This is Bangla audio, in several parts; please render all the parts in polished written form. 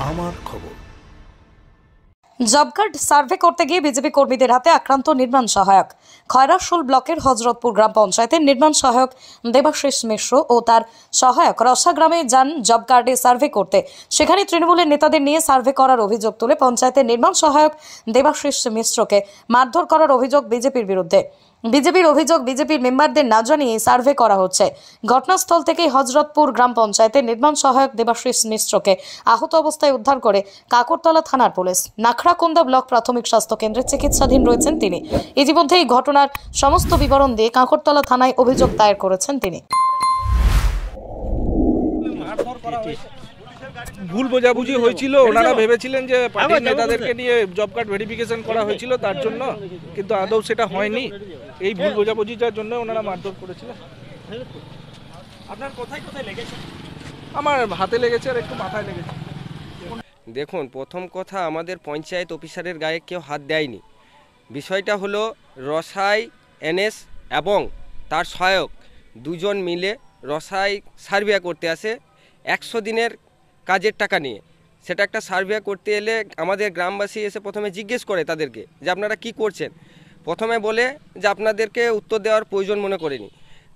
আমার খবর। জব কার্ড সার্ভে করতে গিয়ে বিজেপি কর্মীদের হাতে আক্রান্ত নির্মাণ সহায়ক। খয়রাশোল ব্লকের হজরতপুর গ্রাম পঞ্চায়েতের নির্মাণ সহায়ক দেবাশিস মিশ্র ও তার সহায়ক রসা গ্রামে যান জব কার্ডে সার্ভে করতে। সেখানে তৃণমূলের নেতাদের নিয়ে সার্ভে করার অভিযোগ তুলে পঞ্চায়েতের নির্মাণ সহায়ক দেবাশিস মিশ্রকে মারধর করার অভিযোগ বিজেপির বিরুদ্ধে। বিজেপির অভিযোগ, বিজেপির মেম্বারদের না জানিয়ে সার্ভে করা হচ্ছে। ঘটনাস্থল থেকে হজরতপুর গ্রাম পঞ্চায়েতের নির্মাণ সহায়ক দেবাশিস মিশ্রকে আহত অবস্থায় উদ্ধার করে কাকরতলা থানার পুলিশ। নাখড়াকুন্দা ব্লক প্রাথমিক স্বাস্থ্য কেন্দ্রে চিকিৎসাধীন রয়েছেন তিনি। ইতিমধ্যে এই ঘটনার সমস্ত বিবরণ দিয়ে কাকরতলা থানায় অভিযোগ দায়ের করেছেন তিনি। ভুল বোঝাবুঝি হয়েছিল, ওনারা ভেবেছিলেন যে পার্টির নেতাদেরকে নিয়ে জব কার্ড ভেরিফিকেশন করা হয়েছিল তার জন্য, কিন্তু আদৌ সেটা হয়নি। এই ভুল বোঝাবুঝিটার জন্য ওনারা মারধর করেছিলেন। আপনার কোথায় কোথায় লেগেছে? আমার হাতে লেগেছে আর একটু মাথায় লেগেছে। দেখুন, প্রথম কথা, আমাদের পঞ্চায়েত অফিসারের গায়ে কেউ হাত দেয়নি। বিষয়টা হলো রসাই এনএস এবং তার সহায়ক দুজন মিলে রসাই সার্ভে করতে আসে 100 দিনের কাজের টাকা নিয়ে। সেটা একটা সার্ভে করতে এলে আমাদের গ্রামবাসী এসে প্রথমে জিজ্ঞেস করে তাদেরকে যে আপনারা কি করছেন। প্রথমে বলে যে আপনাদেরকে উত্তর দেওয়ার প্রয়োজন মনে করেনি।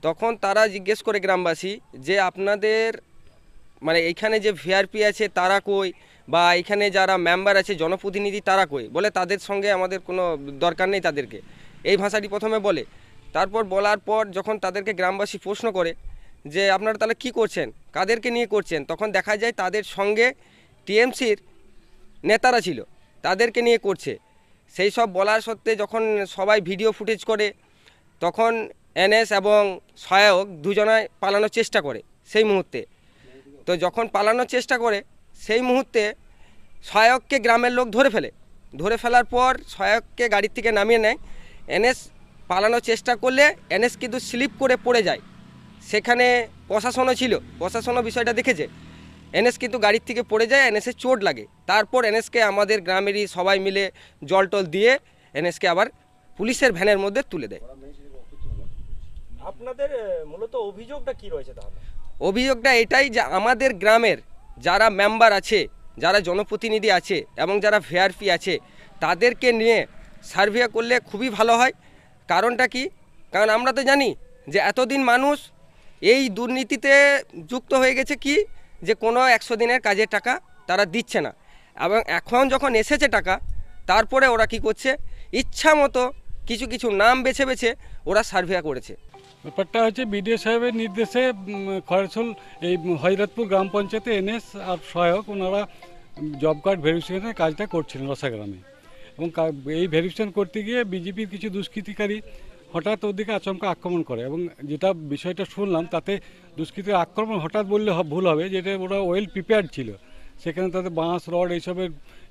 তখন তারা জিজ্ঞেস করে গ্রামবাসী যে আপনাদের মানে এইখানে যে ভিআরপি আছে তারা কই, বা এখানে যারা মেম্বার আছে জনপ্রতিনিধি তারা কই, বলে তাদের সঙ্গে আমাদের কোনো দরকার নেই তাদেরকে, এই ভাষাটি প্রথমে বলে। তারপর বলার পর যখন তাদেরকে গ্রামবাসী প্রশ্ন করে যে আপনারা তাহলে কি করছেন, কাদেরকে নিয়ে করছেন, তখন দেখা যায় তাদের সঙ্গে টিএমসির নেতারা ছিল, তাদেরকে নিয়ে করছে। সেই সব বলার সত্ত্বে যখন সবাই ভিডিও ফুটেজ করে, তখন এনএস এবং সহায়ক দুজনায় পালানোর চেষ্টা করে সেই মুহূর্তে। তো যখন পালানোর চেষ্টা করে সেই মুহূর্তে সহায়ককে গ্রামের লোক ধরে ফেলার পর সহায়ককে গাড়ির থেকে নামিয়ে নেয়। এনএস পালানোর চেষ্টা করলে এনএস কিন্তু স্লিপ করে পড়ে যায়। সেখানে প্রশাসনও ছিল, প্রশাসনও বিষয়টা দেখেছে। এনএস কিন্তু গাড়ির থেকে পড়ে যায়, এনএসের চোট লাগে। তারপর এনএসকে আমাদের গ্রামেরই সবাই মিলে জল টল দিয়ে এনএসকে আবার পুলিশের ভ্যানের মধ্যে তুলে দেয়। আপনাদের মূলত অভিযোগটা কি রয়েছে তাহলে? অভিযোগটা এটাই যে আমাদের গ্রামের যারা মেম্বার আছে, যারা জনপ্রতিনিধি আছে এবং যারা ভিআরপি আছে, তাদেরকে নিয়ে সার্ভে করলে খুবই ভালো হয়। কারণটা কি? কারণ আমরা তো জানি যে এতদিন মানুষ এই দুর্নীতিতে যুক্ত হয়ে গেছে, কি যে কোনো 100 দিনের কাজের টাকা তারা দিচ্ছে না। এবং এখন যখন এসেছে টাকা, তারপরে ওরা কি করছে, ইচ্ছা মতো কিছু নাম বেছে বেছে ওরা সার্ভে করেছে। ব্যাপারটা হচ্ছে বিডিও সাহেবের নির্দেশে খয়রাশোল এই হজরতপুর গ্রাম পঞ্চায়েতে এনএস আর সহায়ক ওনারা জব কার্ড ভেরিফিকেশনের কাজটা করছিলেন রসা গ্রামে। এবং এই ভেরিফিকেশন করতে গিয়ে বিজেপির কিছু দুষ্কৃতিকারী হঠাৎ ওদিকে আচমকা আক্রমণ করে। এবং যেটা বিষয়টা শুনলাম তাতে দুষ্কৃতির আক্রমণ হঠাৎ বললে ভুল হবে, যেটা ওরা ওয়েল প্রিপেয়ার্ড ছিল। সেখানে তাদের বাঁশ রড এইসবের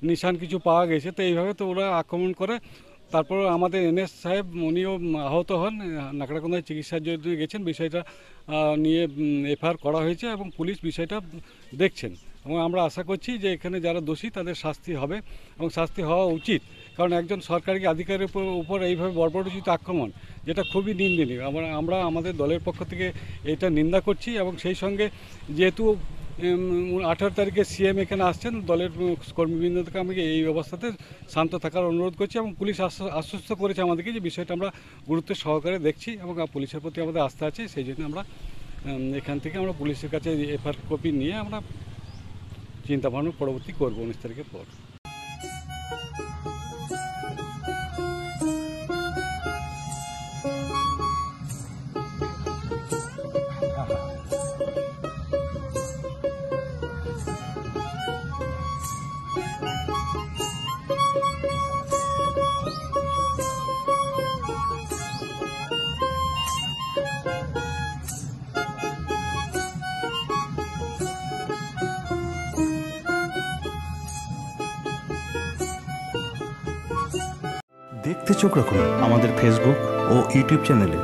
নিশান কিছু পাওয়া গেছে। তো এইভাবে তো ওরা আক্রমণ করে। তারপর আমাদের এনএস সাহেব উনিও আহত হন, নাকড়াকুন্দায় চিকিৎসার জন্য গেছেন। বিষয়টা নিয়ে এফআইআর করা হয়েছে এবং পুলিশ বিষয়টা দেখছেন। এবং আমরা আশা করছি যে এখানে যারা দোষী তাদের শাস্তি হবে এবং শাস্তি হওয়া উচিত। কারণ একজন সরকারি আধিকারিকের উপর এইভাবে বর্বরোচিত আক্রমণ, যেটা খুবই নিন্দনীয়। আমরা আমাদের দলের পক্ষ থেকে এটা নিন্দা করছি। এবং সেই সঙ্গে যেহেতু 18 তারিখে সিএম এখানে আসছেন, দলের কর্মীবৃন্দকে আমি এই অবস্থাতে শান্ত থাকার অনুরোধ করছি। এবং পুলিশ আশ্বস্ত করেছে আমাদেরকে যে বিষয়টা আমরা গুরুত্ব সহকারে দেখছি এবং পুলিশের প্রতি আমাদের আস্থা আছে। সেই জন্য আমরা এখান থেকে আমরা পুলিশের কাছে এফআইআর কপি নিয়ে আমরা চিন্তাভাবনা পরবর্তী করবো 19 তারিখের পর। দেখতে চোখ রাখুন আমাদের ফেসবুক ও ইউটিউব চ্যানেলে।